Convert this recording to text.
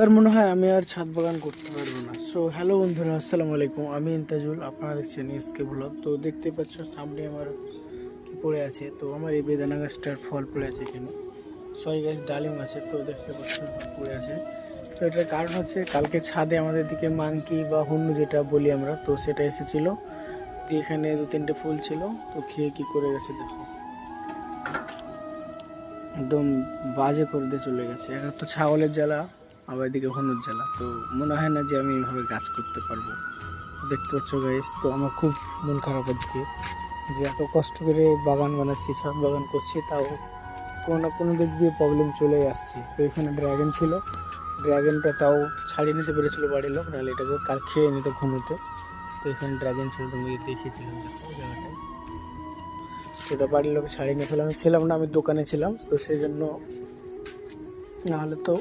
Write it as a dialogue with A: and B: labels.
A: এবার মনে হয় আমি আর ছাদ বাগান করতে পারবো না। সো হ্যালো বন্ধুরা, আসসালামু আলাইকুম। আমি ইন্তাজুল, আপনারা দেখছেন এসকে ব্লগ। তো দেখতে পাচ্ছ সামনে আমার কি পড়ে আছে। তো আমার এই বেদানা গাছটার ফল পড়ে আছে এখানে। সরি গাছ, ডালিম আছে। তো দেখতে পাচ্ছ পড়ে আছে। তো এটার কারণ হচ্ছে কালকে ছাদে আমাদের দিকে মাংকি বা হন্যু যেটা বলি আমরা, তো সেটা এসেছিল। দিয়ে এখানে 2-3টে ফুল ছিল, তো খেয়ে কি করে গেছে দেখো, একদম বাজে করে দিয়ে চলে গেছে। এক তো ছাগলের জ্বালা, আবার এদিকে হনুর জ্বালা। তো মনে হয় না যে আমি এইভাবে গাছ করতে পারবো। দেখতে পাচ্ছ গাইস, তো আমার খুব মন খারাপ আজকে যে এত কষ্ট করে বাগান বানাচ্ছি, ছাদ বাগান করছি, তাও কোনো না কোনো দিক দিয়ে প্রবলেম চলে আসছে। তো এখানে ড্রাগন ছিল, ড্রাগনটা তাও ছাড়িয়ে নিতে পেরেছিল বাড়ির লোক, নাহলে এটাকে কাল খেয়ে নিত ঘুমোতে। তো এখানে ড্রাগন ছিল, তুমি দেখিয়েছিলাম দেখো জায়গাটায়। সেটা বাড়ির লোকে ছাড়িয়ে নিয়েছিল, আমি ছিলাম না, আমি দোকানে ছিলাম। তো সেই জন্য, নাহলে তো